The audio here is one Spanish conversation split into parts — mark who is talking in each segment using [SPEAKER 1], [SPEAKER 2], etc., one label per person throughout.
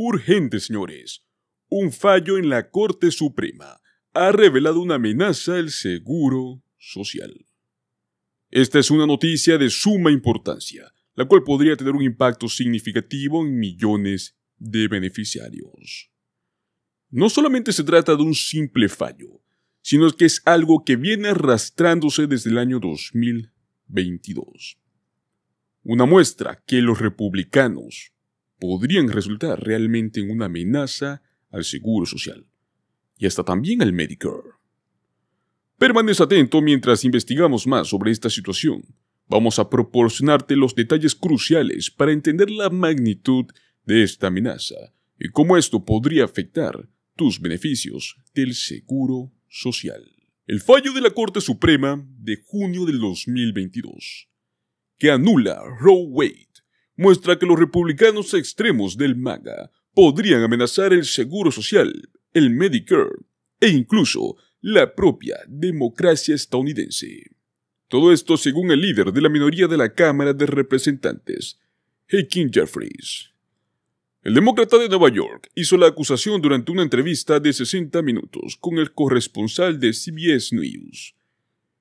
[SPEAKER 1] Urgente, señores. Un fallo en la Corte Suprema ha revelado una amenaza al Seguro Social. Esta es una noticia de suma importancia, la cual podría tener un impacto significativo en millones de beneficiarios. No solamente se trata de un simple fallo, sino que es algo que viene arrastrándose desde el año 2022. Una muestra que los republicanos podrían resultar realmente en una amenaza al Seguro Social y hasta también al Medicare. Permanece atento mientras investigamos más sobre esta situación. Vamos a proporcionarte los detalles cruciales para entender la magnitud de esta amenaza y cómo esto podría afectar tus beneficios del Seguro Social. El fallo de la Corte Suprema de junio del 2022, que anula Roe Wade, muestra que los republicanos extremos del MAGA podrían amenazar el Seguro Social, el Medicare e incluso la propia democracia estadounidense. Todo esto según el líder de la minoría de la Cámara de Representantes, Hakeem Jeffries. El demócrata de Nueva York hizo la acusación durante una entrevista de 60 minutos con el corresponsal de CBS News.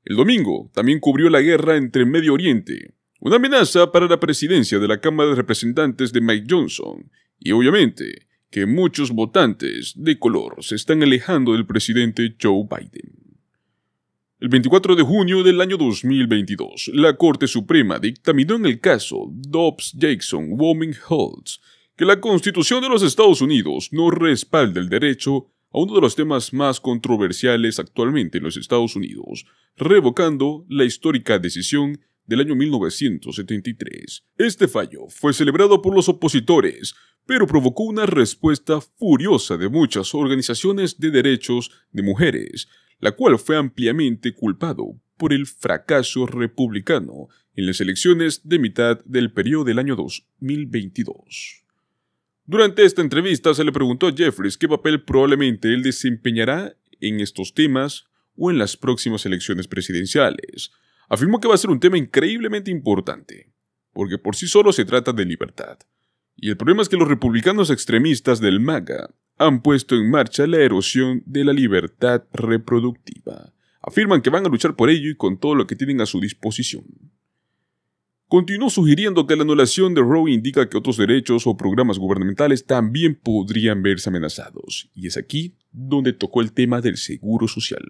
[SPEAKER 1] El domingo también cubrió la guerra entre Medio Oriente, una amenaza para la presidencia de la Cámara de Representantes de Mike Johnson, y obviamente que muchos votantes de color se están alejando del presidente Joe Biden. El 24 de junio del año 2022, la Corte Suprema dictaminó en el caso Dobbs-Jackson-Womenholtz que la Constitución de los Estados Unidos no respalda el derecho a uno de los temas más controversiales actualmente en los Estados Unidos, revocando la histórica decisión del año 1973. Este fallo fue celebrado por los opositores, pero provocó una respuesta furiosa de muchas organizaciones de derechos de mujeres, la cual fue ampliamente culpado por el fracaso republicano en las elecciones de mitad del periodo del año 2022. Durante esta entrevista se le preguntó a Jeffries qué papel probablemente él desempeñará en estos temas o en las próximas elecciones presidenciales. Afirmó que va a ser un tema increíblemente importante, porque por sí solo se trata de libertad. Y el problema es que los republicanos extremistas del MAGA han puesto en marcha la erosión de la libertad reproductiva. Afirman que van a luchar por ello y con todo lo que tienen a su disposición. Continuó sugiriendo que la anulación de Roe indica que otros derechos o programas gubernamentales también podrían verse amenazados. Y es aquí donde tocó el tema del Seguro Social.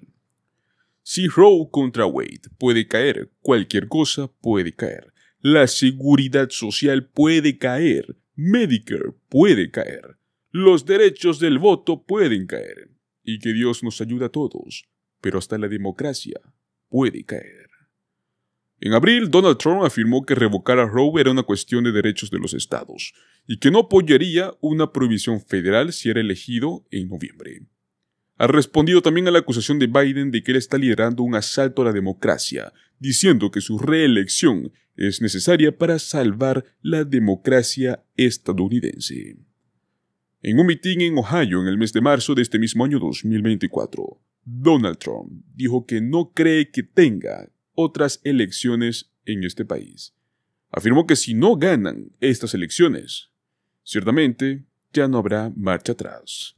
[SPEAKER 1] Si Roe contra Wade puede caer, cualquier cosa puede caer. La seguridad social puede caer. Medicare puede caer. Los derechos del voto pueden caer. Y que Dios nos ayude a todos. Pero hasta la democracia puede caer. En abril, Donald Trump afirmó que revocar a Roe era una cuestión de derechos de los estados y que no apoyaría una prohibición federal si era elegido en noviembre. Ha respondido también a la acusación de Biden de que él está liderando un asalto a la democracia, diciendo que su reelección es necesaria para salvar la democracia estadounidense. En un mitin en Ohio en el mes de marzo de este mismo año 2024, Donald Trump dijo que no cree que tenga otras elecciones en este país. Afirmó que si no ganan estas elecciones, ciertamente ya no habrá marcha atrás.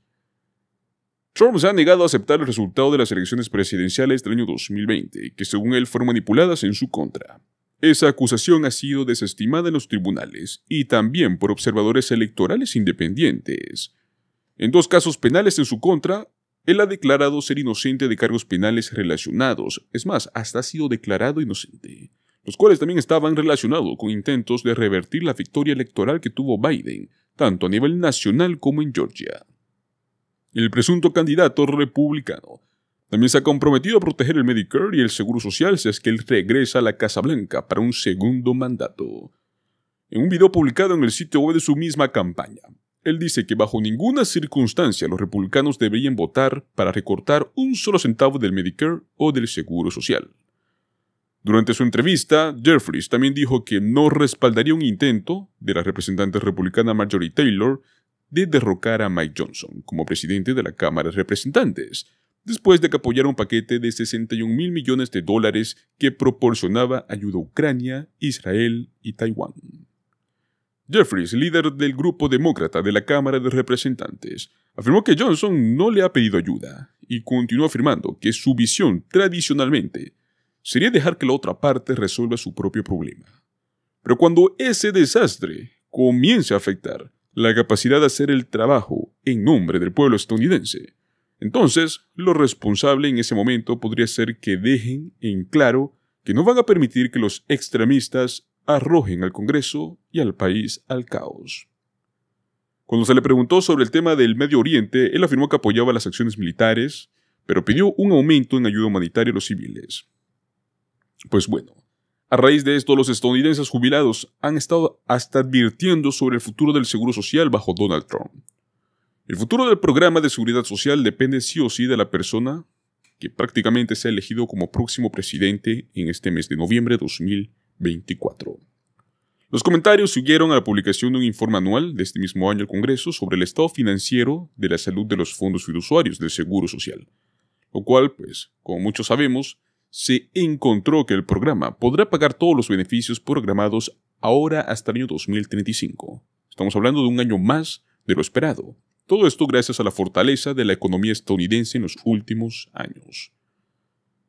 [SPEAKER 1] Trump se ha negado a aceptar el resultado de las elecciones presidenciales del año 2020, que según él fueron manipuladas en su contra. Esa acusación ha sido desestimada en los tribunales y también por observadores electorales independientes. En 2 casos penales en su contra, él ha declarado ser inocente de cargos penales relacionados, es más, hasta ha sido declarado inocente, los cuales también estaban relacionados con intentos de revertir la victoria electoral que tuvo Biden, tanto a nivel nacional como en Georgia. El presunto candidato republicano también se ha comprometido a proteger el Medicare y el Seguro Social si es que él regresa a la Casa Blanca para un segundo mandato. En un video publicado en el sitio web de su misma campaña, él dice que bajo ninguna circunstancia los republicanos deberían votar para recortar un solo centavo del Medicare o del Seguro Social. Durante su entrevista, Jeffries también dijo que no respaldaría un intento de la representante republicana Marjorie Taylor de derrocar a Mike Johnson como presidente de la Cámara de Representantes, después de que apoyara un paquete de $61,000 millones que proporcionaba ayuda a Ucrania, Israel y Taiwán. Jeffries, líder del grupo demócrata de la Cámara de Representantes, afirmó que Johnson no le ha pedido ayuda y continuó afirmando que su visión tradicionalmente sería dejar que la otra parte resuelva su propio problema. Pero cuando ese desastre comience a afectar la capacidad de hacer el trabajo en nombre del pueblo estadounidense, entonces lo responsable en ese momento podría ser que dejen en claro que no van a permitir que los extremistas arrojen al Congreso y al país al caos. Cuando se le preguntó sobre el tema del Medio Oriente, él afirmó que apoyaba las acciones militares, pero pidió un aumento en ayuda humanitaria a los civiles. Pues bueno, a raíz de esto, los estadounidenses jubilados han estado hasta advirtiendo sobre el futuro del seguro social bajo Donald Trump. El futuro del programa de seguridad social depende sí o sí de la persona que prácticamente sea elegido como próximo presidente en este mes de noviembre de 2024. Los comentarios siguieron a la publicación de un informe anual de este mismo año al Congreso sobre el estado financiero de la salud de los fondos fiduciarios del Seguro Social, lo cual, pues, como muchos sabemos, se encontró que el programa podrá pagar todos los beneficios programados ahora hasta el año 2035. Estamos hablando de un año más de lo esperado. Todo esto gracias a la fortaleza de la economía estadounidense en los últimos años.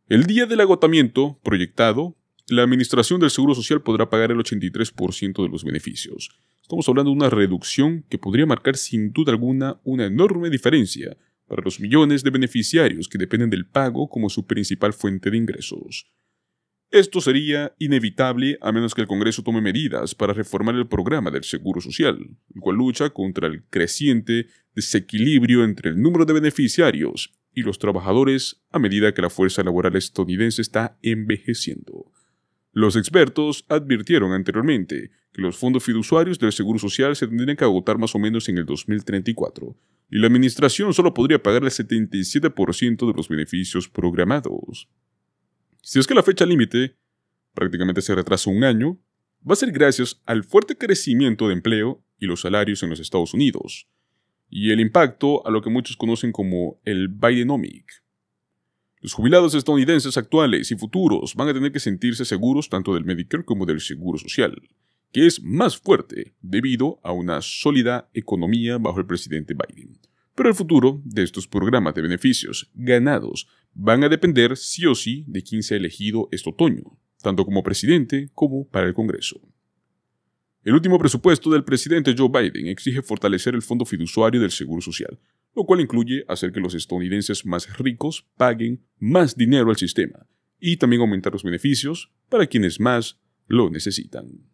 [SPEAKER 1] El día del agotamiento proyectado, la Administración del Seguro Social podrá pagar el 83% de los beneficios. Estamos hablando de una reducción que podría marcar sin duda alguna una enorme diferencia para los millones de beneficiarios que dependen del pago como su principal fuente de ingresos. Esto sería inevitable a menos que el Congreso tome medidas para reformar el programa del Seguro Social, el cual lucha contra el creciente desequilibrio entre el número de beneficiarios y los trabajadores a medida que la fuerza laboral estadounidense está envejeciendo. Los expertos advirtieron anteriormente que los fondos fiduciarios del Seguro Social se tendrían que agotar más o menos en el 2034, y la administración solo podría pagar el 77% de los beneficios programados. Si es que la fecha límite prácticamente se retrasa un año, va a ser gracias al fuerte crecimiento de empleo y los salarios en los Estados Unidos, y el impacto a lo que muchos conocen como el Bidenomic. Los jubilados estadounidenses actuales y futuros van a tener que sentirse seguros tanto del Medicare como del Seguro Social, que es más fuerte debido a una sólida economía bajo el presidente Biden. Pero el futuro de estos programas de beneficios ganados van a depender sí o sí de quién sea elegido este otoño, tanto como presidente como para el Congreso. El último presupuesto del presidente Joe Biden exige fortalecer el fondo fiduciario del Seguro Social, lo cual incluye hacer que los estadounidenses más ricos paguen más dinero al sistema y también aumentar los beneficios para quienes más lo necesitan.